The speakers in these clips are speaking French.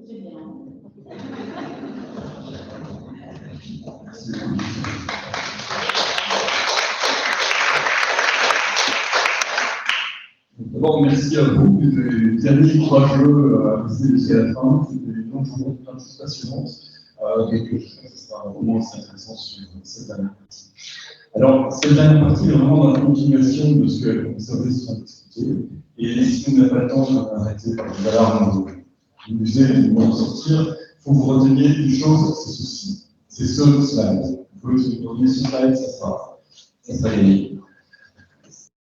C'est bien. D'abord, merci à vous, les amis courageux à rester jusqu'à la fin. C'était une longue journée, plein de choses passionnantes. Donc, je pense que ce sera un moment assez intéressant sur cette dernière partie. Alors, cette dernière partie est vraiment dans la continuation de ce que les professeurs sont expliqués. Et si on n'a pas le temps, je vais arrêter par les alarmes du musée, on va sortir. Il faut que vous reteniez une chose, c'est ceci. C'est ce slide. Il faut que vous reteniez ce slide, ça sera gagné.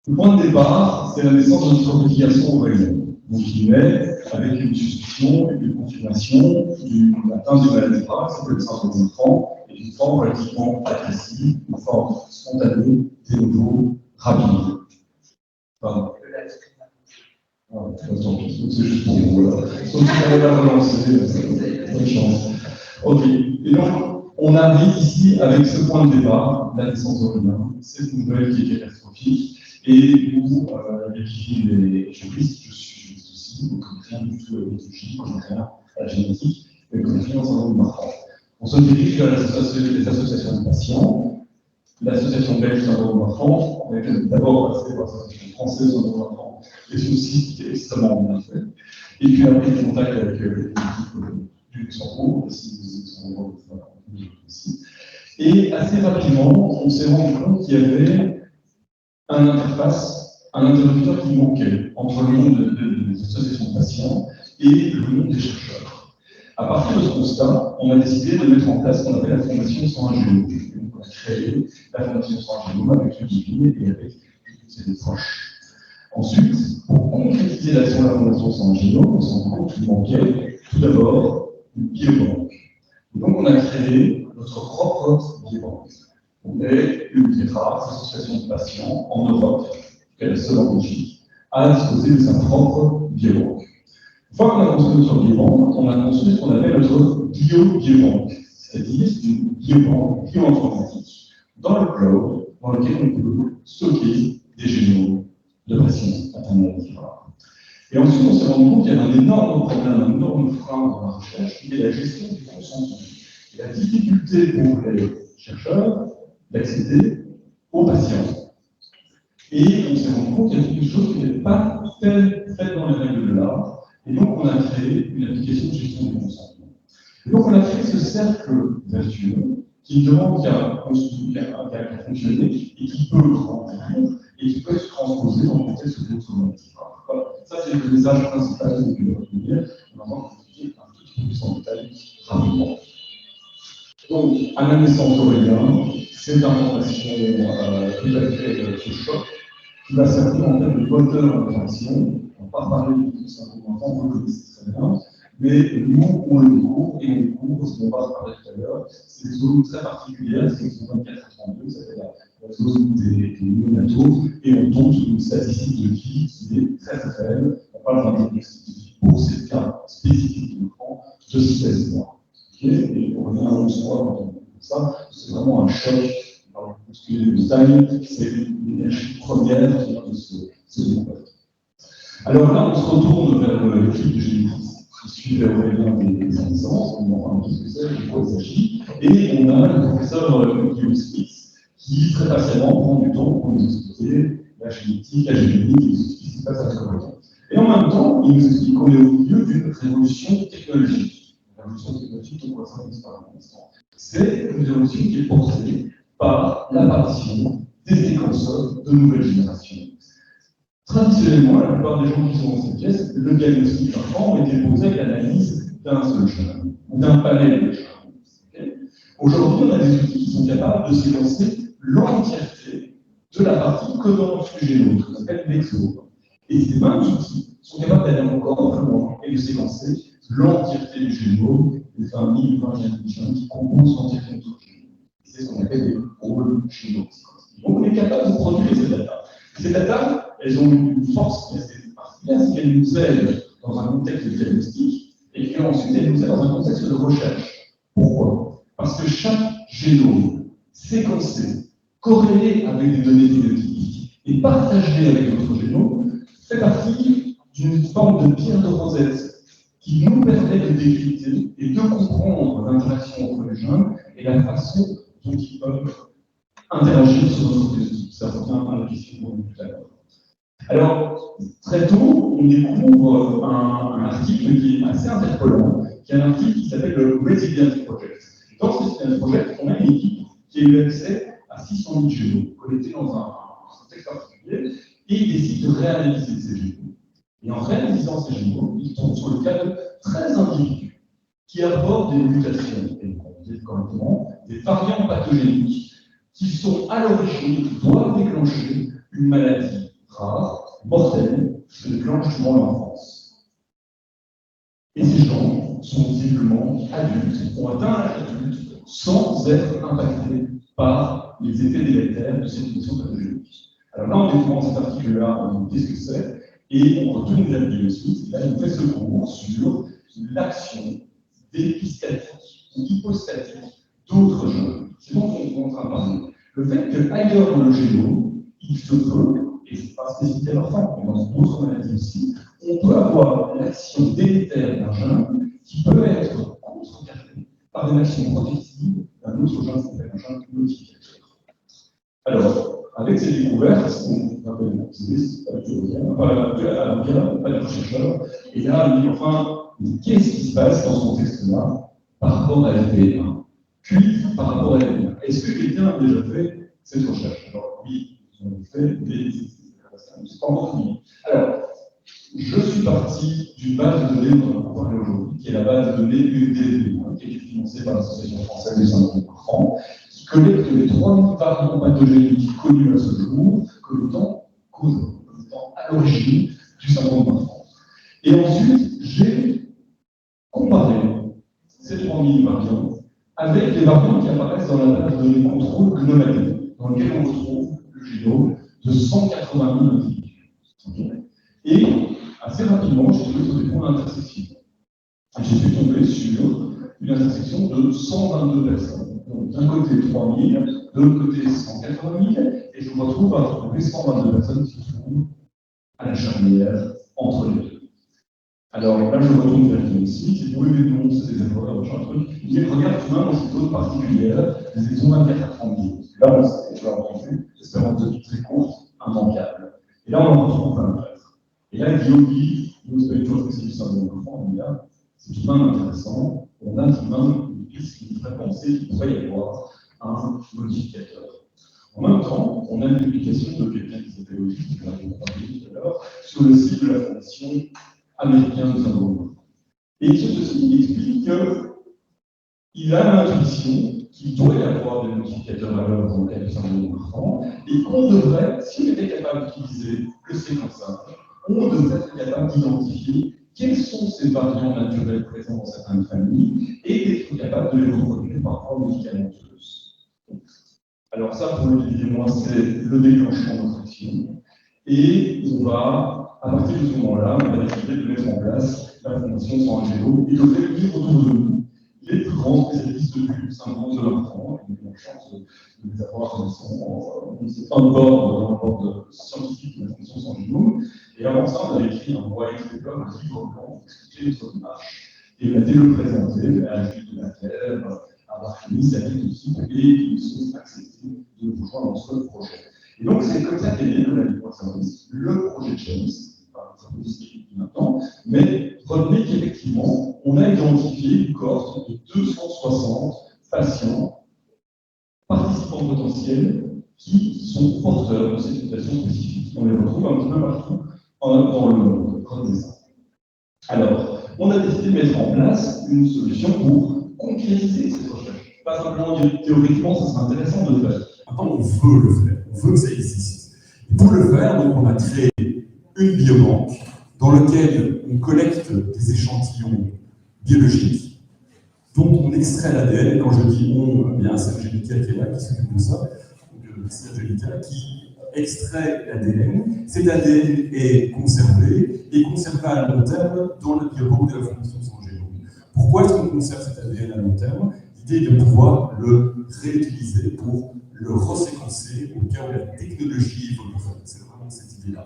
Le point de départ, c'est la naissance de notre publication aurélien. Donc, il naît avec une suspicion et une confirmation d'une atteinte du maladie grave, ça peut être le syndrome de l'enfant, et d'une forme relativement agressive, une forme spontanée, de nouveau, rapide. Pardon. C'est juste pour vous. Sauf si vous n'avez pas relancé, bonne chance. Ok. Et donc, on arrive ici avec ce point de départ, la naissance d'Aurélien, cette nouvelle qui est catastrophique. Et nous, les juristes, je suis juriste aussi, donc rien du tout à la biologie, rien à la génétique, mais rien dans un monde marquant. On se dirige vers les associations de patients, l'association belge syndrome d'enfant, on est d'abord passé par l'association française syndrome d'enfant, et ceci qui est extrêmement bien fait. Et puis après, des contacts avec l'équipe du Luxembourg, aussi. Et assez rapidement, on s'est rendu compte qu'il y avait un interlocuteur qui manquait entre le monde des associations de patients et le monde des chercheurs. À partir de ce constat, on a décidé de mettre en place ce qu'on appelle la Fondation sans un génome. Donc, on a créé la Fondation sans un génome avec Ludivine et avec toutes ses proches. Ensuite, pour concrétiser l'action de la Fondation sans un génome, on s'est rendu compte qu'il manquait tout d'abord une biobanque. Et donc, on a créé notre propre biobanque. On est une des rares associations de patients en Europe, qui est la seule en Belgique, à disposer de sa propre biobanque. Une fois qu'on a construit notre biobanque, on a construit ce qu'on appelle notre biobanque, c'est-à-dire une biobanque bioinformatique dans le cloud, dans lequel on peut stocker des génomes de patients atteints de maladies rares. Et ensuite, on s'est rendu compte qu'il y avait un énorme problème, un énorme frein dans la recherche, qui est la gestion du consentement. Et la difficulté pour les chercheurs d'accéder aux patients. Et on s'est rendu compte qu'il y avait quelque chose qui n'était pas fait dans les règles de l'art. Et donc, on a créé une application de gestion du consentement. Et donc, on a créé ce cercle vertueux qui demande qu'à fonctionner et qui peut grandir et qui peut être transposé dans le contexte de d'autres maladies. Voilà. Ça, c'est le message principal que je vais retenir. On va expliquer un tout petit peu plus en détail rapidement. Donc, à la naissance d'Aurélien, c'est l'information tout à fait ce choc qui va servir en termes de moteur d'interaction. On ne va pas parler du syndrome d'enfant, vous le connaissez très bien, mais nous, on le découvre, et on découvre ce dont on va parler tout à l'heure, c'est une zone très particulière, c'est une zone 24 à 32, ça s'appelle la zone des néonataux, et on tombe sur une statistique de vie qui est très très faible. On parle d'un diagnostic de vie pour ces cas spécifiques de l'enfant de 16 mois. Et on revient à 11 mois quand on dit ça, c'est vraiment un choc. Alors, parce que le time, c'est l'énergie première qui vient de se découvrir. Alors là, on se retourne vers l'équipe de génétique qui suit Aurélien des naissances, on en parle de ce que c'est, de quoi il s'agit, et on a le professeur Guillaume Smith qui, très patiemment, prend du temps pour nous expliquer la génétique, la génétique, et ce qui se passe avec Aurélien. Et en même temps, il nous explique qu'on est au milieu d'une révolution technologique. La révolution technologique, on voit ça par l'instant. C'est une révolution qui est portée par l'apparition des séquenceurs de nouvelle génération. Traditionnellement, la plupart des gens qui sont dans cette pièce, le diagnostic d'enfant était posé avec l'analyse d'un seul gène, ou d'un panel de gènes. Okay. Aujourd'hui, on a des outils qui sont capables de séquencer l'entièreté de la partie codante du génome, ce qu'on appelle l'exome. Et ces mêmes outils sont capables d'aller encore plus loin et de séquencer l'entièreté du génome, des 20 000 ou 20 000 gènes qui composent l'entièreté de notre génome. C'est ce qu'on appelle des rôles génomiques. Donc, on est capable de produire ces data. Ces data, elles ont une force qui est assez particulière, c'est qu'elles nous aident dans un contexte de diagnostic et qu'ensuite elles nous aident dans un contexte de recherche. Pourquoi? Parce que chaque génome séquencé, corrélé avec des données génétiques et partagé avec notre génome, fait partie d'une forme de pierre de Rosette qui nous permet de décrypter et de comprendre l'interaction entre les jeunes et la façon dont ils peuvent interagir sur notre société. Ça revient à la question qu'on a tout à l'heure. Alors, très tôt, on découvre un article qui est assez interpellant, qui est un article qui s'appelle le Resilience Project. Dans ce Resilience Project, on a une équipe qui a eu accès à 600 000 génomes collectés dans un texte particulier, et ils décident de réanalyser ces génomes. Et en réalisant ces génomes, ils tombent sur le cas de 13 individus qui apportent des mutations, et on dit correctement, des variants pathogéniques qui sont à l'origine, qui doivent déclencher une maladie rare, mortelle, qui se déclenche durant l'enfance. Et ces gens sont visiblement adultes, ont atteint l'âge adulte sans être impactés par les effets délétères de ces mutations pathogéniques. Alors là, on découvre cet article-là, on dit ce que c'est, et on retourne vers le suite, et là, il nous fait ce cours sur l'action dépistatique ou hypostatique d'autres jeunes. C'est donc ce qu'on est en train de parler. Le fait qu'ailleurs dans le génome, il se peut, et ce n'est pas spécifique à l'enfant, mais dans d'autres maladies aussi, on peut avoir l'action délétère d'un gène qui peut être contrecarrée par une action protective d'un autre gène qui s'appelle un gène modificateur. Alors, avec ces découvertes, on rappelle les activistes, pas du chercheur, et là, il dit enfin, qu'est-ce qui se passe dans ce contexte-là par rapport à LP1, puis par rapport à LP1. Est-ce que quelqu'un a déjà fait cette recherche? Alors, oui, on a fait, mais c'est pas encore fini. Alors, je suis parti d'une base de données dont on va parler aujourd'hui, qui est la base de données UDV, qui est financée par l'Association française des syndromes d'enfants, qui collecte les 3000 variants pathogéniques connus à ce jour comme étant à l'origine du syndrome d'enfant. Et ensuite, j'ai comparé ces 3000 variants avec les variants qui apparaissent dans la base de données contrôle GNOMAD, dans lequel on retrouve le génome de 180 000 individus. Okay. Et assez rapidement, j'ai trouvé sur des points d'intersection. Je suis tombé sur une intersection de 122 personnes. Donc, d'un côté 3000, de l'autre côté 180 000, et je me retrouve à trouver 122 personnes qui se trouvent à la charnière entre les deux. Alors là, je retourne vers le site, et oui, mais non, c'est des erreurs, machin, truc. Il dit, regarde, tu vois, dans cette zone particulière, les étions 24 à 32. Là, on sait, tu l'as entendu, espérance de vie très courte, immanquable. Et là, on en retrouve 24. Et là, Guillaume dit, nous, c'est pas une chose spécifique sur les enfants, mais là, c'est tout de même intéressant. On a tout de même une piste qui nous ferait penser qu'il pourrait y avoir un modificateur. En même temps, on a une publication de quelqu'un qui s'appelle Olivier, qui l'a parlé tout à l'heure, sur le site de la Fondation américaine de syndrome. Et sur ce site, il explique qu'il a l'intuition qu'il doit y avoir des modificateurs à l'œuvre dans le cas du syndrome d'enfant, et qu'on devrait, si on était capable d'utiliser le séquençage, on devrait être capable d'identifier quels sont ces variants naturels présents dans certaines familles et d'être capable de les reproduire par voie médicamenteuse. Alors ça, pour Olivier et moi, c'est le déclenchement de notre action. Et on va, à partir de ce moment-là, on va décider de mettre en place la Fondation Sans Angelo et de réunir autour de nous les plus grands spécialistes du syndrome de l'enfant. On a eu la chance de les avoir dans un board scientifique de la Fondation Sans Angelo. Et avant ça, on avait écrit un white paper, un livre blanc, pour expliquer notre démarche. Et on a été le présenter à la Juge de la Terre, à Marc Denis, à l'équipe, et ils sont acceptés de rejoindre notre projet. Et donc, c'est comme ça qu'est né le Laboratoire Service, le projet James, pas un peu spécifique maintenant, mais retenez qu'effectivement, on a identifié une cohorte de 260 patients, participants potentiels, qui sont porteurs de cette mutation spécifique. On les retrouve un petit peu partout dans le monde. Alors, on a décidé de mettre en place une solution pour concrétiser cette recherche. Pas simplement dire théoriquement, ça serait intéressant de le faire. Maintenant, on veut le faire, on veut que ça existe. Et pour le faire, donc, on a créé une biobanque dans laquelle on collecte des échantillons biologiques dont on extrait l'ADN. Quand je dis on, bien c'est Angélica qui est là, qui s'occupe de ça. Donc, c'est Angélica qui extrait l'ADN. Cet ADN est conservé et conservé à long terme dans la biobanque de la Fondation Sans Angelo. Pourquoi est-ce qu'on conserve cet ADN à long terme? L'idée est de pouvoir le réutiliser pour le reséquencer au cas où la technologie évoluerait. C'est vraiment cette idée-là.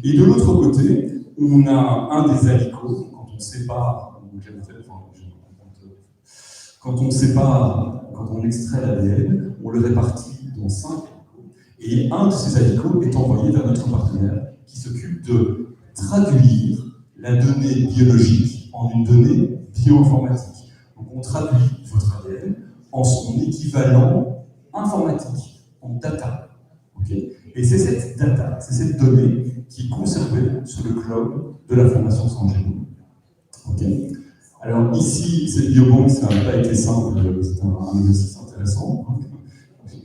Et de l'autre côté, on a un des alicots. Quand sépare, quand on extrait l'ADN, on le répartit dans 5 hélicos, et un de ces hélicos est envoyé vers notre partenaire qui s'occupe de traduire la donnée biologique en une donnée bioinformatique. Donc on traduit votre ADN en son équivalent informatique, en data. Okay. Et c'est cette data, c'est cette donnée qui est conservée sur le cloud de la Fondation Sangeno. Okay. Alors ici, cette biobanque, ça n'a pas été simple, c'est un exercice intéressant.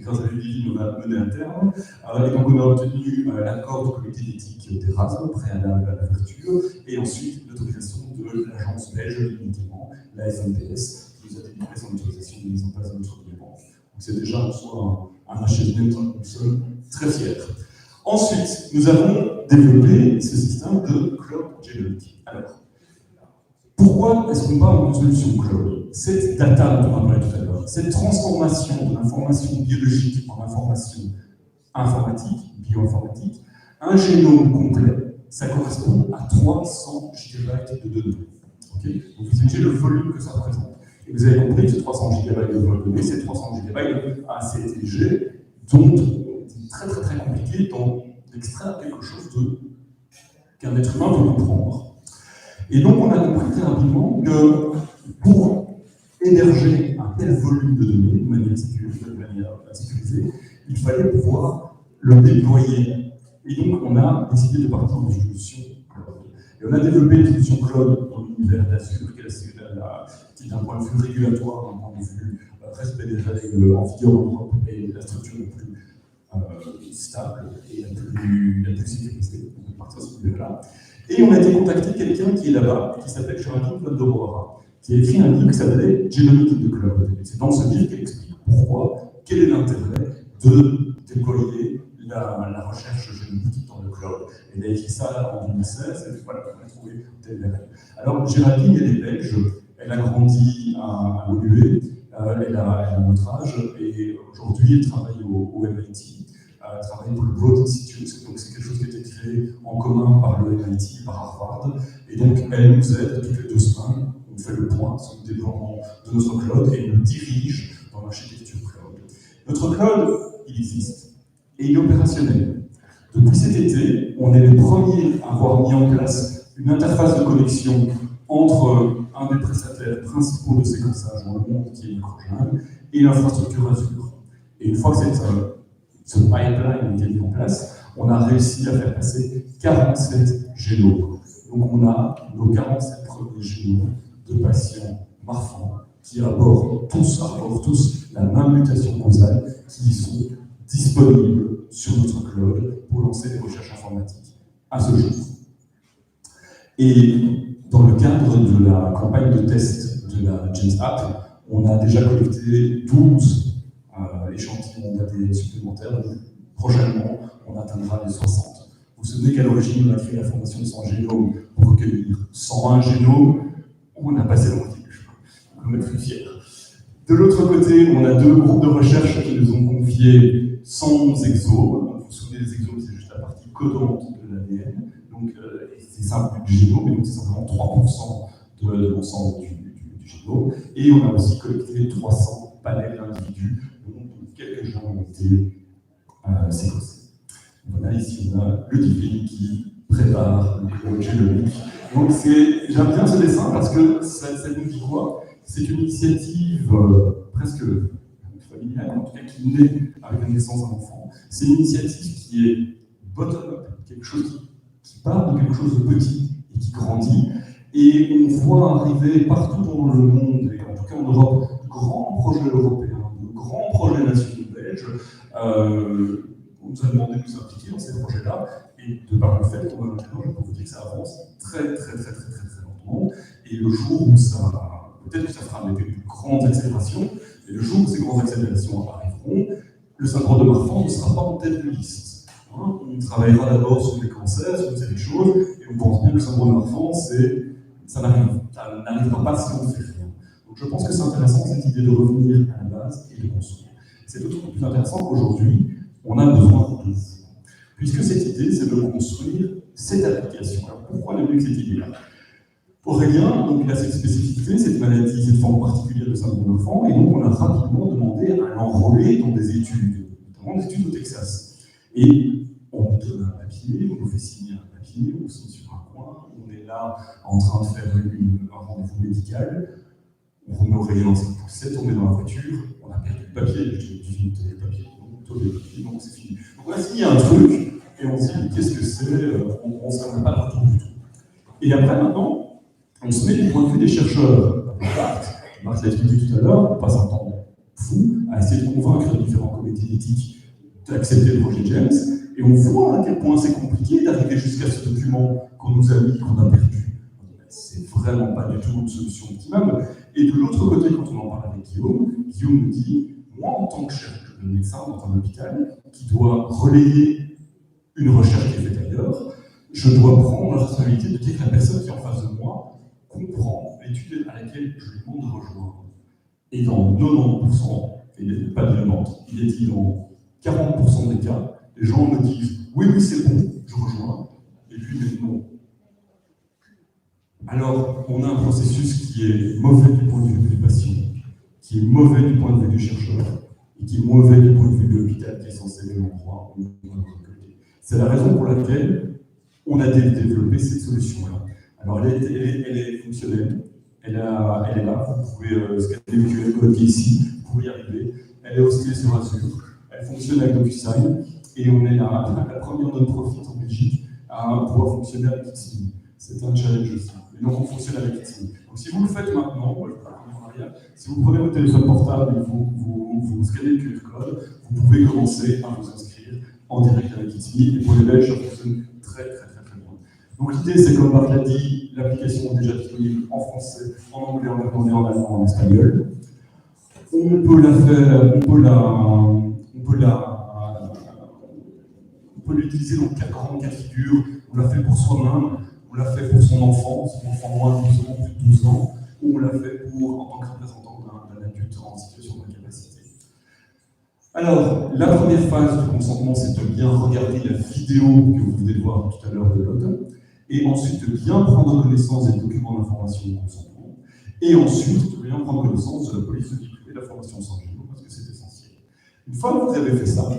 Grâce à Lily, on a mené à terme. Et donc on a obtenu l'accord du comité d'éthique d'Erasme, préalable à l'ouverture, et ensuite l'autorisation de l'agence belge du médicament, la FNPS, qui nous a délivré son autorisation de mise en place de notre biobanque. Donc c'est déjà en soi un achievement dont nous sommes très fiers. Ensuite, nous avons développé ce système de cloud génomique. Alors, pourquoi est-ce qu'on parle d'une solution cloud? Cette data dont on a parlé tout à l'heure, cette transformation de l'information biologique en information informatique, bioinformatique, un génome complet, ça correspond à 300 GB de données. Okay, donc vous imaginez le volume que ça représente. Et vous avez compris que ces 300 GB de données, c'est 300 GB assez léger, donc c'est très très très compliqué d'extraire quelque chose qu'un être humain peut comprendre. Et donc on a compris très rapidement que pour héberger un tel volume de données de manière sécurisée, il fallait pouvoir le déployer. Et donc on a décidé de partir dans une solution cloud. Et on a développé une solution cloud dans l'univers d'Azure, qui d'un point de vue régulatoire, d'un point de vue respect des règles en vigueur en Europe, est la structure la plus stable et la plus sécurisée. On peut partir de ce niveau-là. Et on a été contacté quelqu'un qui est là-bas, qui s'appelle Géraldine Valdorora, qui a écrit un livre qui s'appelait Genomic in the Cloud. C'est dans ce livre qu'elle explique pourquoi, quel est l'intérêt de déployer la recherche génomique dans le cloud. Elle a écrit ça en 2016, et voilà, on a trouvé telle règle. Alors, Géraldine, elle est belge, elle a grandi à l'OUE, elle a notre âge, et aujourd'hui, elle travaille au MIT. Travaille pour le Broad Institute, donc c'est quelque chose qui a été créé en commun par le MIT, par Harvard, et donc elle nous aide toutes les 2 semaines, on fait le point sur le développement de notre cloud et nous dirige dans l'architecture cloud. Notre cloud, il existe, et il est opérationnel. Depuis cet été, on est les premiers à avoir mis en place une interface de connexion entre un des prestataires principaux de séquençage dans le monde, qui est Microgen, et l'infrastructure Azure. Et une fois que ce pipeline est mis en place, on a réussi à faire passer 47 génomes. Donc on a nos 47 premiers génomes de patients marfans qui arborent tous la même mutation causale, qui sont disponibles sur notre cloud pour lancer des recherches informatiques à ce jour. Et dans le cadre de la campagne de test de la James App, on a déjà collecté 12 échantillons d'ADN supplémentaires. Prochainement, on atteindra les 60. Vous vous souvenez qu'à l'origine, on a créé la Fondation Sans Génome pour recueillir 101 génomes. On a passé le moitié du chemin. On est plus fiers. De l'autre côté, on a 2 groupes de recherche qui nous ont confié 111 exomes. Vous vous souvenez des exomes, c'est juste la partie codante de l'ADN. Donc, c'est simple du génome, et donc c'est simplement 3% de l'ensemble du génome. Et on a aussi collecté 300 panels d'individus, dont quelques-uns ont été séquencés. Voilà, ici on a le DPI qui prépare le génomique. Donc j'aime bien ce dessin parce que ça nous dit quoi? C'est une initiative presque familiale, en tout cas qui naît avec la naissance d'un enfant. C'est une initiative qui est bottom-up, quelque chose qui part de quelque chose de petit et qui grandit. Et on voit arriver partout dans le monde, et en tout cas en Europe, de grands projets européens, de grands projets nationaux belges. On nous a demandé de nous impliquer dans ces projets-là, et de par le fait qu'on a l'interroge, je peux vous dire que ça avance très lentement. Et le jour où ça, peut-être que ça fera des plus grandes accélérations, et le jour où ces grandes accélérations arriveront, le syndrome de Marfan ne sera pas en tête de liste. Hein, on travaillera d'abord sur les cancers, sur une série de choses, et on pense bien que le syndrome de Marfan, ça n'arrivera pas si on ne fait rien. Donc je pense que c'est intéressant cette idée de revenir à la base et de construire. C'est d'autant plus intéressant qu'aujourd'hui, on a besoin de vous. Puisque cette idée, c'est de construire cette application. Alors pourquoi on a eu cette idée-là? Aurélien, donc, il a cette spécificité, cette maladie, cette forme particulière de syndrome d'enfant, et donc on a rapidement demandé à l'enrôler dans des études, notamment des études au Texas. Et on nous donne un papier, on nous fait signer un papier, on signe sur un coin, on est là en train de faire un rendez-vous médical, on remet Aurélien dans cette poussette, on est dans la voiture, on a perdu le papier, je dis le papier, donc c'est fini. Donc on a signé un truc, et on se dit, qu'est-ce que c'est, on ne s'en pas de retour du tout. Et après, maintenant, on se met du point de vue des chercheurs. Marc l'a expliqué tout à l'heure, on passe un temps fou à essayer de convaincre les différents comités d'éthique d'accepter le projet James, et on voit à quel point c'est compliqué d'arriver jusqu'à ce document qu'on nous a mis, qu'on a perdu. C'est vraiment pas du tout une solution optimale. Et de l'autre côté, quand on en parle avec Guillaume nous dit, moi en tant que médecin dans un hôpital, qui doit relayer une recherche qui est faite ailleurs, je dois prendre la responsabilité de dire que la personne qui est en face de moi comprend l'étude à laquelle je lui demande de rejoindre. Et dans 90%, il n'est pas de 90, il est dit dans 40% des cas, les gens me disent « oui, oui, c'est bon, je rejoins », et puis « non ». Alors, on a un processus qui est mauvais du point de vue des patients, qui est mauvais du point de vue du chercheur, et qui est mauvais du point de vue de l'hôpital qui est censé être l'endroit où on doit nous recueillir. C'est la raison pour laquelle on a développé cette solution-là. Alors, elle est fonctionnelle, elle est là, vous pouvez scanner le QR code qui est ici, vous pouvez y arriver. Elle est hostée sur Azure, elle fonctionne avec DocuSign, et on est la première non-profit en Belgique à pouvoir fonctionner avec Itsy. C'est un challenge aussi. Et donc, on fonctionne avec Itsy. Donc, si vous le faites maintenant, moi je vous raconte en arrière, si vous prenez votre téléphone portable et vous scannez le QR code, vous pouvez commencer à vous inscrire en direct avec Itsy. Et pour les Belges, ça fonctionne très bien. Donc l'idée, c'est comme Marc l'a dit, l'application est déjà disponible en français, en anglais, en néerlandais, en allemand, en espagnol. On peut la faire, on peut l'utiliser dans 4 grandes cas de figure. On l'a fait pour soi-même, on l'a fait pour son enfant moins de 12 ans, plus de 12 ans, ou on l'a fait en tant que représentant d'un adulte en situation d'incapacité. Alors, la première phase du consentement, c'est de bien regarder la vidéo que vous venez de voir tout à l'heure de l'autre, et ensuite de bien prendre connaissance des documents d'information de consentement, et ensuite de bien prendre connaissance de la police de vie privée de la formation sans génome, parce que c'est essentiel. Une fois que vous avez fait ça,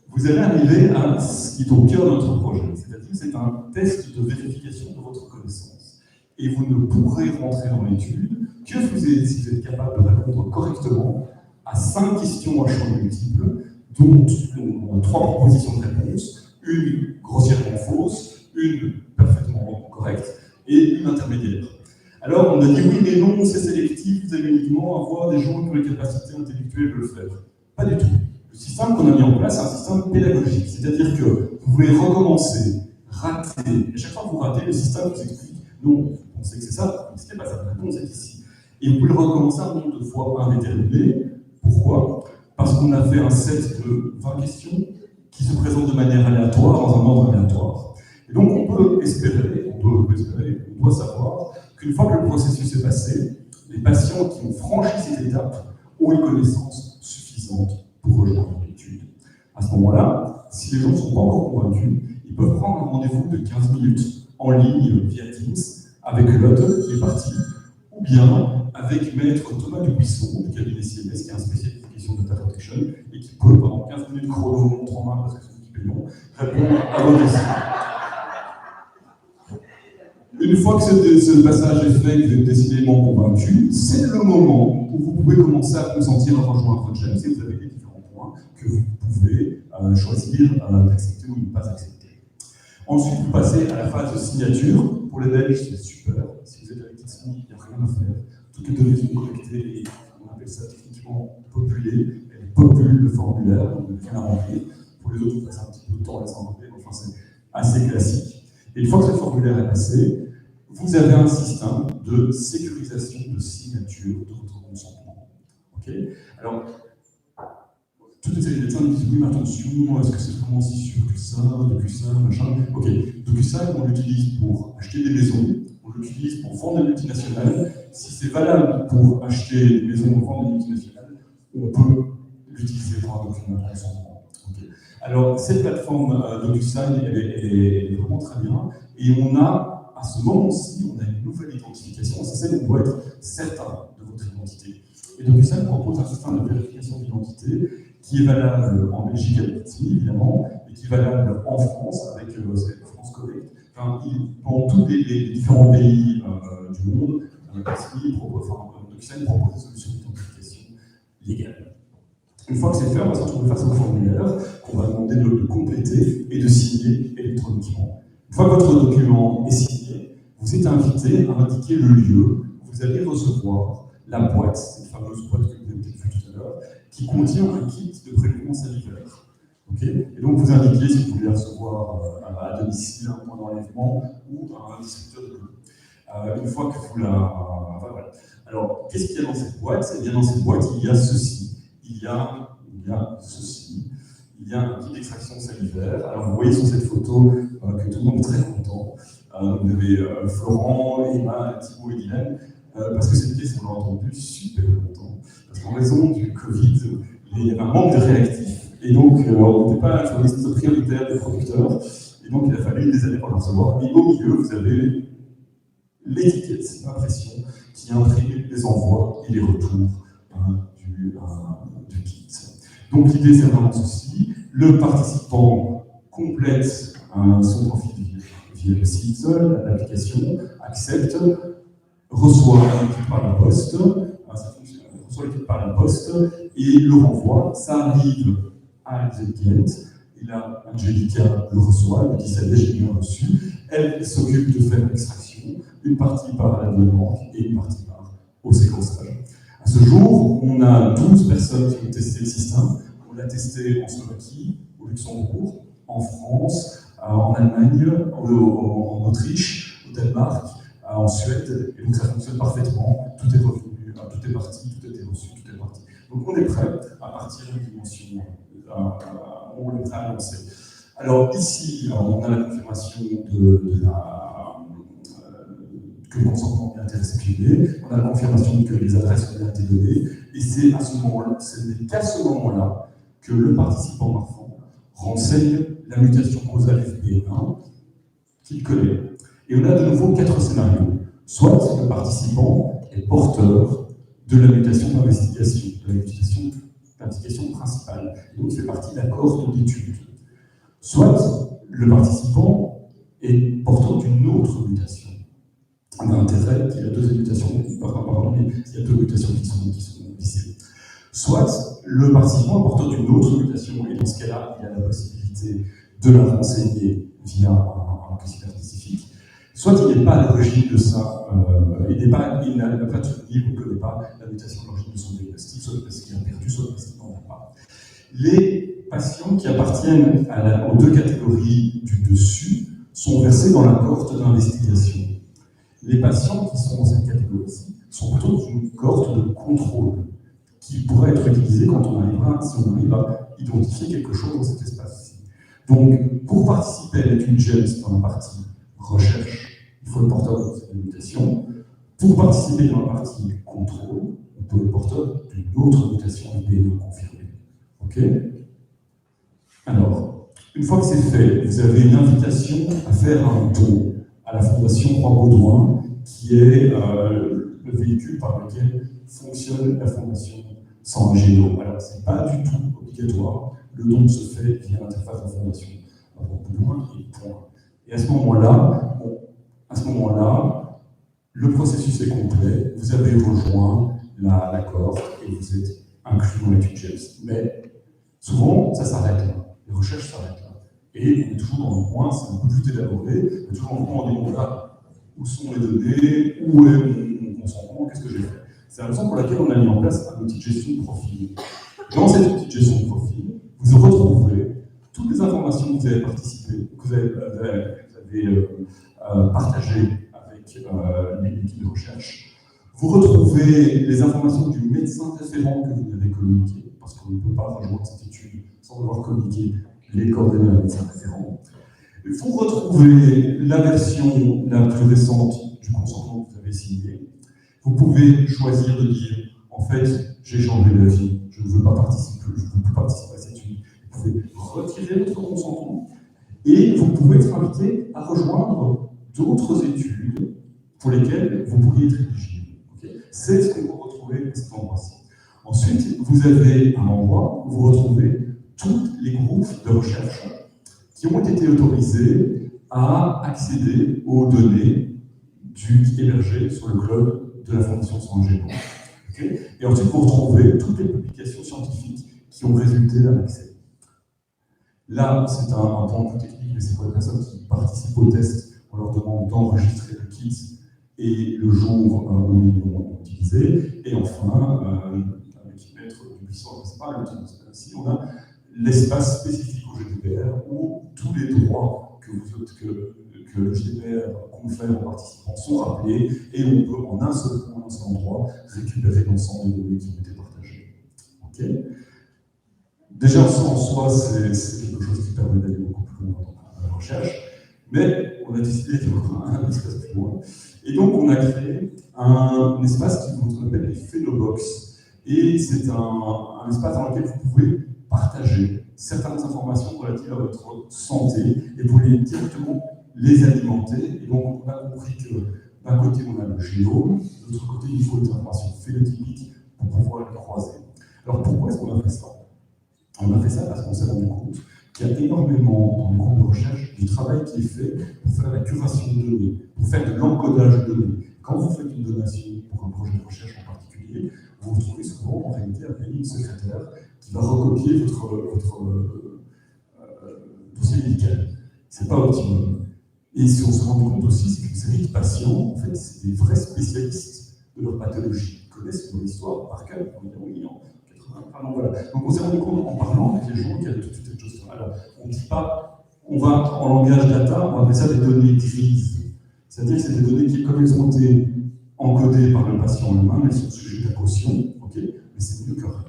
vous allez arriver à ce qui est au cœur de notre projet, c'est-à-dire que c'est un test de vérification de votre connaissance. Et vous ne pourrez rentrer dans l'étude que si vous êtes capable de répondre correctement à 5 questions à choix multiples, dont 3 propositions de réponse, une grossièrement fausse, une parfaitement correcte et une intermédiaire. Alors on a dit oui mais non, c'est sélectif, vous allez uniquement avoir des gens qui ont les capacités intellectuelles de le faire. Pas du tout. Le système qu'on a mis en place, c'est un système pédagogique, c'est-à-dire que vous pouvez recommencer, rater, et chaque fois que vous ratez, le système vous explique non, vous pensez que c'est ça, mais ce n'est pas ça, la réponse est ici. Et vous pouvez recommencer un nombre de fois indéterminé. Pourquoi? Parce qu'on a fait un set de 20 questions qui se présentent de manière aléatoire, dans un ordre aléatoire. Et donc on peut espérer, on doit savoir qu'une fois que le processus est passé, les patients qui ont franchi cette étape ont une connaissance suffisante pour rejoindre l'étude. À ce moment-là, si les gens ne sont pas encore convaincus, ils peuvent prendre un rendez-vous de 15 minutes en ligne via Teams avec l'autre qui est parti, ou bien avec maître Thomas Dubuisson du cabinet CMS, qui est un spécialiste de questions de data protection et qui peut, pendant 15 minutes chrono, montre en main parce que c'est un petit payant, répondre à vos questions. Une fois que ce passage est fait, que vous êtes décidément convaincu, c'est le moment où vous pouvez commencer à consentir à rejoindre James et vous avez les différents points que vous pouvez choisir d'accepter ou de ne pas accepter. Ensuite, vous passez à la phase de signature. Pour les Belges, c'est super. Si vous êtes avec Itsy, il n'y a rien à faire. Toutes les données sont collectées et on appelle ça techniquement populé. Elle popule le formulaire, donc il n'y a rien à remplir. Pour les autres, vous passez un petit peu de temps à s'en remplir, enfin c'est assez classique. Et une fois que ce formulaire est passé, vous avez un système de sécurisation de signature de votre consentement. Okay. Alors, tous les médecins disent oui, mais attention, est-ce que c'est vraiment si sûr que ça, DocuSign, machin. Ok, DocuSign, on l'utilise pour acheter des maisons, on l'utilise pour vendre des multinationales. Si c'est valable pour acheter des maisons ou vendre des multinationales, on peut l'utiliser pour un document de consentement. Okay. Alors, cette plateforme DocuSign, elle est vraiment très bien, et on a à ce moment-ci, on a une nouvelle identification, c'est celle où on doit être certain de votre identité. Et DocuSign propose un système de vérification d'identité qui est valable en Belgique avec Bitsme, évidemment, et qui est valable en France avec France Connect. Enfin, dans tous les différents pays du monde, DocuSign propose des solutions d'identification légales. Une fois que c'est fait, on va se retrouver face au formulaire qu'on va demander de compléter et de signer électroniquement. Une fois que votre document est signé, vous êtes invité à indiquer le lieu où vous allez recevoir la boîte, cette fameuse boîte que vous avez peut-être vue tout à l'heure, qui contient un kit de prélèvement salivaire. Okay, et donc vous indiquez si vous voulez recevoir à domicile un point d'enlèvement ou un distributeur de l'eau. Une fois que vous la... voilà. Alors, qu'est-ce qu'il y a dans cette boîte? Eh bien, dans cette boîte, il y a ceci. Il y a ceci. Il y a un kit d'extraction salivaire. Alors, vous voyez sur cette photo que tout le monde est très content. Vous avez Florent, Emma, Thibaut et Dylan, parce que cette pièce, on l'a entendue super longtemps. Parce qu'en raison du Covid, il y avait un manque de réactifs. Et donc, on n'était pas sur la liste prioritaire des producteurs. Et donc, il a fallu des années pour le recevoir. Et au milieu, vous avez l'étiquette d'impression qui imprime les envois et les retours du kit. Donc, l'idée, c'est vraiment ceci. Le participant complète son profil via le site, l'application, accepte, reçoit un kit par la poste, reçoit le kit par la poste et le renvoie. Ça arrive à Angelica, et là, Angelica le reçoit, elle dit ça j'ai bien reçu. Elle s'occupe de faire l'extraction, une partie part à la banque et une partie part au séquençage. À ce jour, on a 12 personnes qui ont testé le système. On l'a testé en Slovaquie, au Luxembourg, en France, en Allemagne, en Autriche, au Danemark, en Suède, et donc ça fonctionne parfaitement. Tout est revenu, tout est parti, tout a été reçu, tout est parti. Donc on est prêt à partir d'une dimension. On est prêt à lancer. Alors ici, on a la confirmation que le consentement a été réceptionné, on a la confirmation que les adresses ont bien été données, et c'est à ce moment-là, ce n'est qu'à ce moment-là que le participant marchand renseigne la mutation causale FP1 qu'il connaît. Et on a de nouveau 4 scénarios. Soit le participant est porteur de la mutation d'investigation, de la mutation principale, et donc il fait partie d'un corps d'études. Soit le participant est porteur d'une autre mutation. On a intérêt qu'il y a 2 mutations, pardon, mais il y a 2 mutations qui sont visibles. Soit le participant est porteur d'une autre mutation, et dans ce cas-là, il y a la possibilité de la renseigner via un questionnaire spécifique. Soit il n'est pas à l'origine de ça, il n'a pas de souvenir, on ne connaît pas la mutation de l'origine de son diagnostic, soit parce qu'il a perdu, soit parce qu'il n'en a pas. Les patients qui appartiennent aux 2 catégories du dessus sont versés dans la cohorte d'investigation. Les patients qui sont dans cette catégorie-ci sont plutôt dans une cohorte de contrôle qui pourrait être utilisée quand on arrivera, si on arrive à identifier quelque chose dans cet espace-ci. Donc, pour participer à l'étude GEMS dans la partie recherche, il faut être porteur de cette mutation. Pour participer dans la partie contrôle, on peut être porteur d'une autre mutation IPE confirmée. OK? Alors, une fois que c'est fait, vous avez une invitation à faire un don à la Fondation Roi-Baudouin, qui est le véhicule par lequel fonctionne la Fondation San Géno. Alors, ce n'est pas du tout obligatoire. Le don se fait via l'interface de la Fondation Roi-Baudouin et point. Et à ce moment-là, le processus est complet. Vous avez rejoint la cohorte et vous êtes inclus dans l'étude GEMS. Mais souvent, ça s'arrête là. Les recherches s'arrêtent là. Et on est toujours dans le point, c'est un peu plus élaboré, on est toujours dans le point, on demande là où sont les données, où est mon consentement, qu'est-ce que j'ai fait. C'est la raison pour laquelle on a mis en place un outil de gestion de profil. Dans cet outil de gestion de profil, vous retrouverez toutes les informations que vous avez participé, que vous avez partagées avec l'équipe de recherche. Vous retrouvez les informations du médecin référent que vous avez communiqué, parce qu'on ne peut pas rejoindre cette étude sans avoir communiqué les coordonnées d'un médecin référent. Vous retrouvez la version la plus récente du consentement que vous avez signé. Vous pouvez choisir de dire, en fait, j'ai changé d'avis, je ne veux pas participer, je ne veux plus participer à cette étude. Vous pouvez retirer votre consentement et vous pouvez être invité à rejoindre d'autres études pour lesquelles vous pourriez être éligible. Okay, c'est ce que vous retrouvez à cet endroit-ci. Ensuite, vous avez un endroit où vous retrouvez tous les groupes de recherche qui ont été autorisés à accéder aux données hébergées sur le club de la Fondation Sans Génome. Okay, et ensuite, vous retrouvez toutes les publications scientifiques qui ont résulté d'un accès. Là, c'est un point plus technique, mais c'est pour les personnes qui participent au test, on leur demande d'enregistrer le kit et le jour où ils l'ont utilisé. Et enfin, avec Maître Dubuisson, c'est pas le temps. Ici, on a l'espace spécifique au GDPR où tous les droits que le GDPR confère aux participants sont rappelés et on peut en un seul point, un seul endroit, récupérer l'ensemble des données qui ont été partagées. Okay. Déjà, ça en soi, c'est quelque chose qui permet d'aller beaucoup plus loin dans la recherche, mais on a décidé de faire un espace plus loin. Et donc, on a créé un espace qu'on appelle les Phénobox. Et c'est un espace dans lequel vous pouvez partager certaines informations relatives à votre santé et vous voulez directement les alimenter. Et donc, on a compris que d'un côté, on a le génome, de l'autre côté, il faut des informations phénotypiques pour pouvoir les croiser. Alors, pourquoi est-ce qu'on a fait ça? On a fait ça parce qu'on s'est rendu compte qu'il y a énormément, dans le groupe de recherche, du travail qui est fait pour faire la curation de données, pour faire de l'encodage de données. Quand vous faites une donation pour un projet de recherche en particulier, vous vous retrouvez souvent en réalité à payer une secrétaire qui va recopier votre dossier médical. C'est pas optimum. Et si on se rend compte aussi, c'est qu'une série de patients, en fait, c'est des vrais spécialistes de leur pathologie. Ils connaissent leur histoire par cœur. On dit oui, en 80. Enfin, voilà. Donc on s'est rendu compte en parlant avec les gens qu'il y avait toute cette chose. Alors, on ne dit pas, on va en langage data, on va appeler ça des données grises. C'est-à-dire que c'est des données qui, comme elles ont été encodées par le patient humain, elles sont sujettes à caution, okay, mais c'est mieux que rien.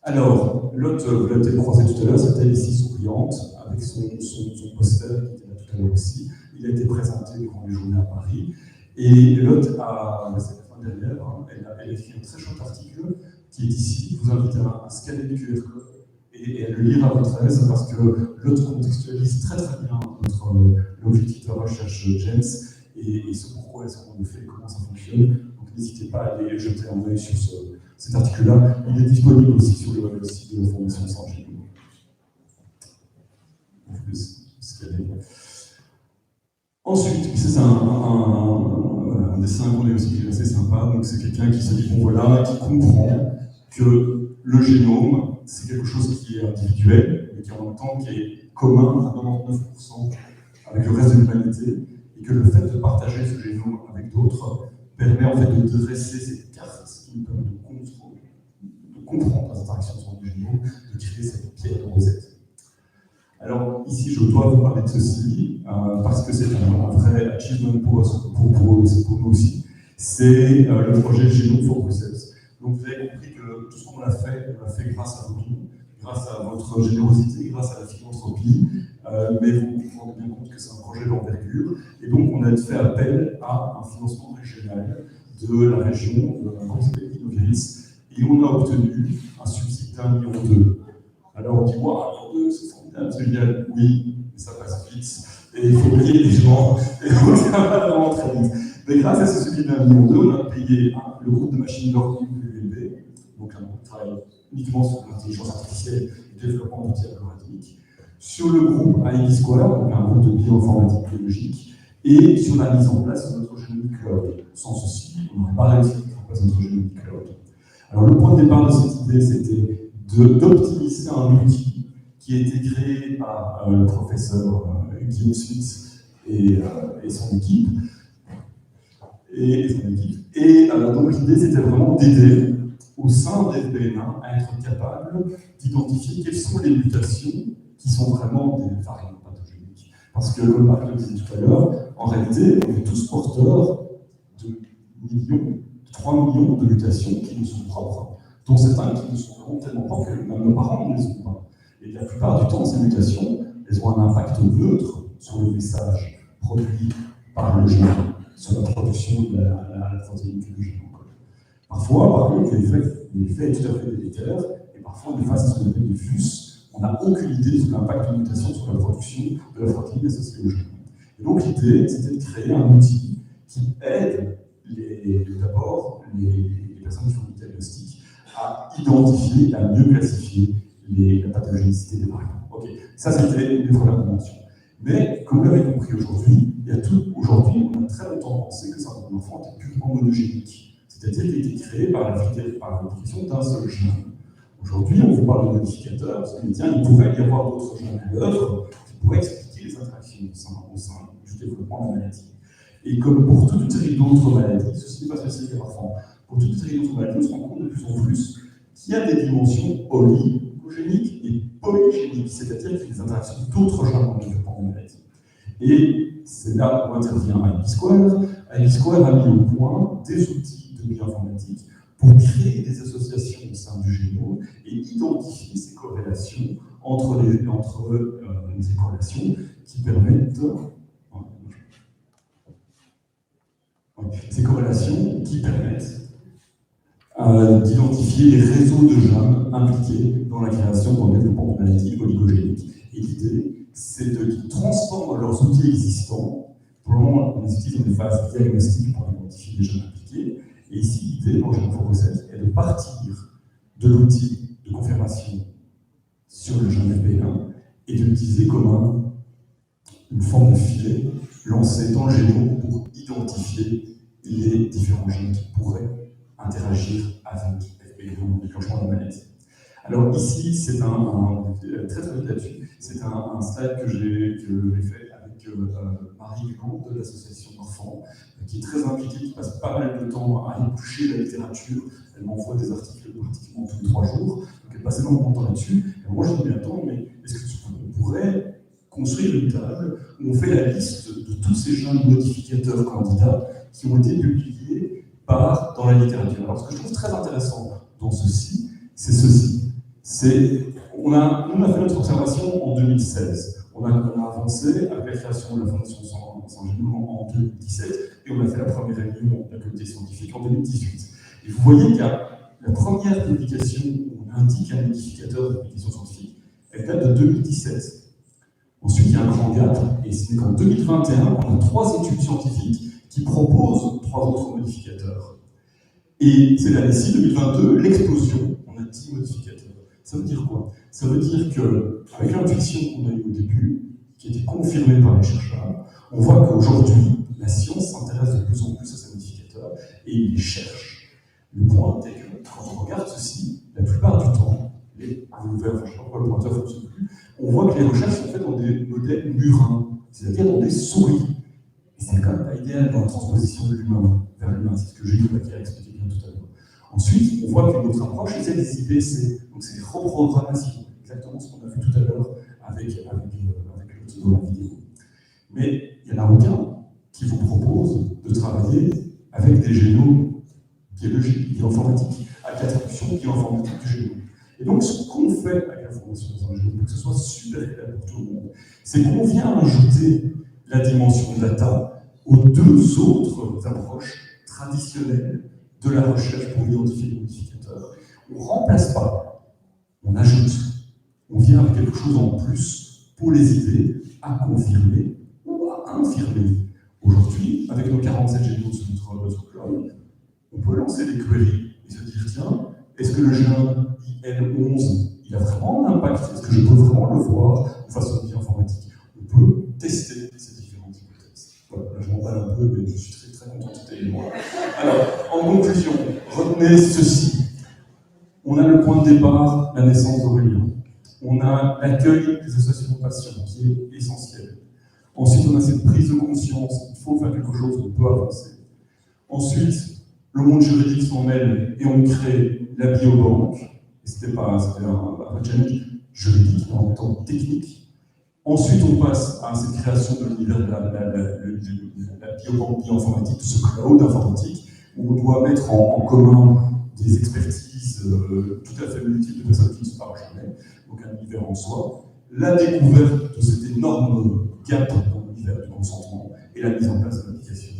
Alors, l'autre, vous l'avez peut-être croisé tout à l'heure, c'était ici souriante, avec son poster qui était là tout à l'heure aussi. Il a été présenté durant les journées à Paris. Et l'autre, c'est la fin derrière, elle a écrit un très chouette article qui est ici. Je vous invite à scanner le QR code et à le lire à votre aise, parce que l'autre contextualise très très bien l'objectif de recherche James et ce pourquoi est-ce qu'on le fait et comment ça fonctionne. Donc n'hésitez pas à aller jeter un œil sur cet article-là. Il est disponible aussi sur le site de la Fondation Sans Génome. Ensuite, c'est un dessin qu'on est aussi assez sympa. Donc c'est quelqu'un qui se dit bon voilà, qui comprend que le génome, c'est quelque chose qui est individuel, mais qui en même temps qui est commun à 99% avec le reste de l'humanité, et que le fait de partager ce génome avec d'autres permet en fait de dresser cette carte qui nous permet de comprendre les interactions entre le génome, de créer cette pierre de Rosette. Alors ici, je dois vous parler de ceci, parce que c'est un vrai achievement pour nous aussi. C'est le projet Genome for Brussels. Donc vous avez compris que tout ce qu'on a fait, on l'a fait grâce à vos dons, grâce à votre générosité, grâce à la philanthropie, mais vous vous rendez bien compte que c'est un projet d'envergure, et donc on a fait appel à un financement régional de la région, de Innoviris, et on a obtenu un subside d'1,2 million. Alors on dit, waouh, 1,2 million, c'est formidable, c'est génial. Oui, mais ça passe vite, et il faut payer les gens, et donc ça va vraiment très vite. Mais grâce à ce subside d'1,2 million, on a payé le groupe de machine learning ULB, donc un groupe qui travaille uniquement sur l'intelligence artificielle et le développement d'outils algorithmiques, sur le groupe AI Square, donc un groupe de bioinformatique biologique, et sur la mise en place de notre Genomic Cloud. Sans ceci, on n'aurait pas réussi à mettre en place notre Genomic Cloud. Alors le point de départ de cette idée, c'était d'optimiser un outil qui a été créé par le professeur Guillaume Smith et son équipe. Donc l'idée, c'était vraiment d'aider au sein des FPN1 à être capable d'identifier quelles sont les mutations qui sont vraiment des variants pathogéniques. Parce que, comme Marc le disait tout à l'heure, en réalité, on est tous porteurs de 3 millions de mutations qui nous sont propres, dont certains qui nous sont vraiment tellement propres que même nos parents ne les ont pas. Et la plupart du temps, ces mutations, elles ont un impact neutre sur le message produit par le génome, sur la production de la protéine que le génome encode. Parfois, par contre, l'effet est tout à fait délétère, et parfois, on est face à ce qu'on appelle des FUS. On n'a aucune idée de l'impact de mutation sur la production de la protéine associée au génome. Et donc l'idée, c'était de créer un outil qui aide d'abord les personnes qui font du diagnostic à identifier, à mieux classifier la pathogénicité des variants. Ok, ça c'était une première convention. Mais comme vous l'avez compris aujourd'hui, aujourd'hui, on a très longtemps pensé que le syndrome de l'enfant était purement monogénique, c'est-à-dire qu'il était créé par la modification d'un seul gène. Aujourd'hui, on vous parle de modificateurs, parce que tiens, il pourrait y avoir d'autres gènes que d'autres qui pourraient expliquer les interactions au sein du développement de la maladie. Et comme pour toute une série d'autres maladies, ceci n'est pas spécifique à l'enfant, pour toute une série d'autres maladies, on se rend compte de plus en plus qu'il y a des dimensions oligogéniques et polygéniques, c'est-à-dire qu'il y a des interactions d'autres gènes dans le développement de la maladie. Et c'est là où intervient IB-Square. IB-Square a mis au point des outils de bioinformatique pour créer des associations au sein du génome et identifier ces corrélations entre les corrélations qui permettent d'identifier les réseaux de gènes impliqués dans la création, dans le développement de maladies oligogéniques. Et l'idée, c'est de transformer leurs outils existants. Pour le moment, on les utilise dans des phases diagnostiques pour identifier les gènes impliqués. Et ici, l'idée, dans le génome Formoset, est de partir de l'outil de confirmation sur le gène FB1 et de l'utiliser comme une forme de filet lancé dans le génome pour identifier les différents gènes qui pourraient interagir avec FB1 au déclenchement de la maladie. Alors ici, c'est très très vite là-dessus, c'est un slide que j'ai fait avec Marie Guland de l'association d'enfants, qui est très impliquée, qui passe pas mal de temps à éplucher la littérature. Elle m'envoie des articles pratiquement tous les 3 jours, donc elle passe énormément de temps là-dessus. Et moi, je me dis, mais attends, mais est-ce qu'on pourrait construire une table où on fait la liste de tous ces jeunes modificateurs candidats qui ont été publiés dans la littérature. Alors, ce que je trouve très intéressant dans ceci, c'est ceci. On a fait notre observation en 2016. On a avancé avec la création de la Fondation Sans Génome en 2017 et on a fait la première réunion de la communauté scientifique en 2018. Et vous voyez qu'il y a la première publication où on indique un modificateur de publication scientifique, elle date de 2017. Ensuite, il y a un grand gap, et ce n'est qu'en 2021 qu'on a 3 études scientifiques qui proposent 3 autres modificateurs. Et c'est l'année-ci, 2022, l'explosion, on a 10 modificateurs. Ça veut dire quoi? Ça veut dire qu'avec l'intuition qu'on a eue au début, qui a été confirmée par les chercheurs, on voit qu'aujourd'hui, la science s'intéresse de plus en plus à ces modificateurs et ils les cherche. Le point est que quand on regarde ceci, la plupart du temps, je ne sais pas pourquoi le pointeur ne fonctionne plus, on voit que les recherches sont faites dans des modèles murins, c'est-à-dire dans des souris. Et c'est quand même pas idéal dans la transposition de l'humain vers l'humain, c'est ce que Julie Paquet a expliqué bien tout à l'heure. Ensuite, on voit qu'une autre approche, c'est celle des IPC, donc c'est des reprogrammations, exactement ce qu'on a vu tout à l'heure avec l'outil de la vidéo. Mais il n'y en a aucun qui vous propose de travailler avec des génomes biologiques, bioinformatiques, avec l'attribution bioinformatique du génome. Et donc, ce qu'on fait avec la formation dans un génome, pour que ce soit super clair pour tout le monde, c'est qu'on vient ajouter la dimension data aux 2 autres approches traditionnelles de la recherche pour identifier les modificateurs. On ne remplace pas, on ajoute. On vient avec quelque chose en plus pour les aider à confirmer ou à infirmer. Aujourd'hui, avec nos 47 génomes sur notre cloud, on peut lancer des queries et se dire, tiens, est-ce que le gène IL11, il a vraiment un impact? Est-ce que je peux vraiment le voir de façon bioinformatique? On peut tester ces différentes hypothèses. Voilà, là je m'emballe un peu, mais je suis très, très content de cet élément. Alors, en conclusion, retenez ceci. On a le point de départ, la naissance d'Aurélien. On a l'accueil des associations de patients, qui est essentiel. Ensuite, on a cette prise de conscience, il faut faire quelque chose, on peut avancer. Ensuite, le monde juridique s'en mêle et on crée la biobanque. C'était un challenge juridique, mais en même temps technique. Ensuite, on passe à cette création de l'univers de la biobanque bioinformatique, de ce cloud informatique, où on doit mettre en commun des expertises tout à fait multiples de personnes qui ne se parlent jamais, donc un univers en soi. La découverte de cet énorme gap dans l'univers du consentement et la mise en place de l'application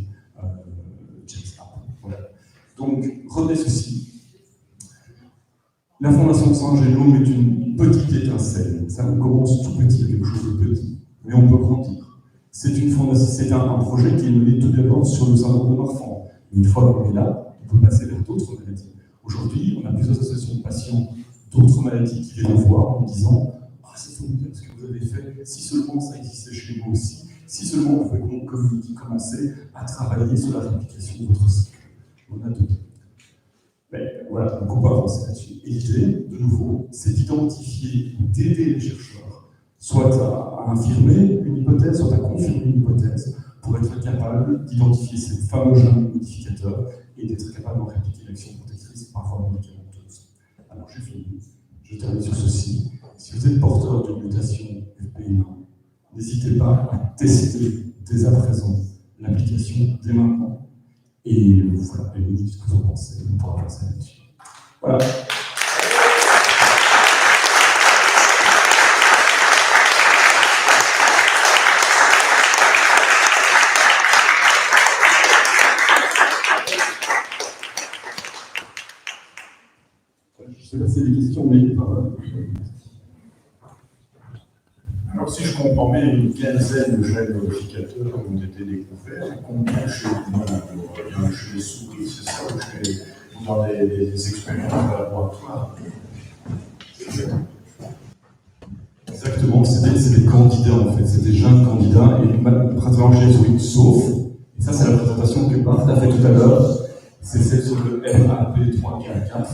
James App. Voilà. Donc, retenez ceci. La Fondation Sans Génome est une petite étincelle. Ça, on commence tout petit, quelque chose de petit, mais on peut grandir. C'est un projet qui est mené tout d'abord sur le syndrome de Marfan. Une fois qu'on est là, on peut passer vers d'autres maladies. Aujourd'hui, on a plusieurs associations de patients d'autres maladies qui viennent nous voir en nous disant « Ah, c'est formidable ce que vous avez fait, si seulement ça existait chez vous aussi, si seulement vous pouvez commencer à travailler sur la réplication de votre cycle. » On a deux. Mais voilà, donc on peut avancer là-dessus. Et l'idée, de nouveau, c'est d'identifier, d'aider les chercheurs, soit à infirmer une hypothèse, soit à confirmer une hypothèse, pour être capable d'identifier ces fameux gènes modificateurs et d'être capable d'en répliquer l'action protectrice, parfois médicamenteuse. Alors j'ai fini, je termine sur ceci. Si vous êtes porteur de mutation FPI1, n'hésitez pas à tester dès à présent l'application dès maintenant. Et voilà, et vous dites ce que vous en pensez, on pourra passer là-dessus. Voilà. Je ne sais pas si c'est des questions, mais alors, si je comprends bien, une quinzaine de gènes modificateurs ont été découverts, combien chez l'humain, chez les souris, c'est ça, ou dans des expériences de laboratoire? Exactement, c'est des candidats en fait, c'est des jeunes candidats, et pratiquement chez les souris, sauf, et ça c'est la présentation que Bart a fait tout à l'heure, c'est celle sur le MAP3K4,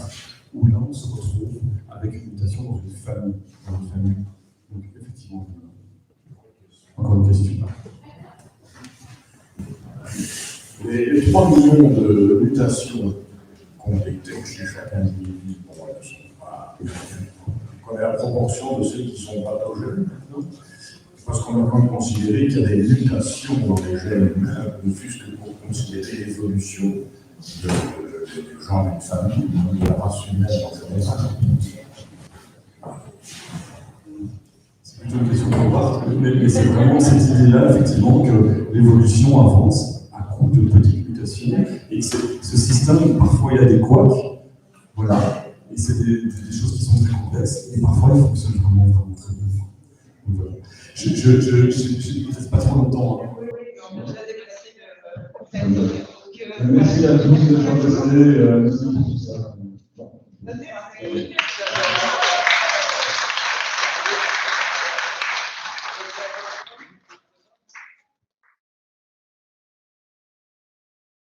où là on se retrouve avec une mutation dans une famille. Donc effectivement, encore une question. Les 3 millions de mutations qu'on détecte chez chaque individu, bon, elles ne sont pas. On connaît la proportion de ceux qui sont pathogènes maintenant. Parce qu'on a quand même considéré qu'il y a des mutations dans les gènes humains, ne fût-ce que pour considérer l'évolution du genre d'une famille, de la race humaine en général. C'est plutôt une question pour Bart, mais c'est vraiment cette idée-là, effectivement, que l'évolution avance à coup de petites mutations, et que ce système, parfois, il y a des couacs, voilà, et c'est des choses qui sont très complexes, et parfois, il fonctionne vraiment très bien. Donc, voilà. Je ne reste pas trop longtemps. Oui, on a déplacé de Merci à tous d'être passés. Merci pour tout ça. Bon.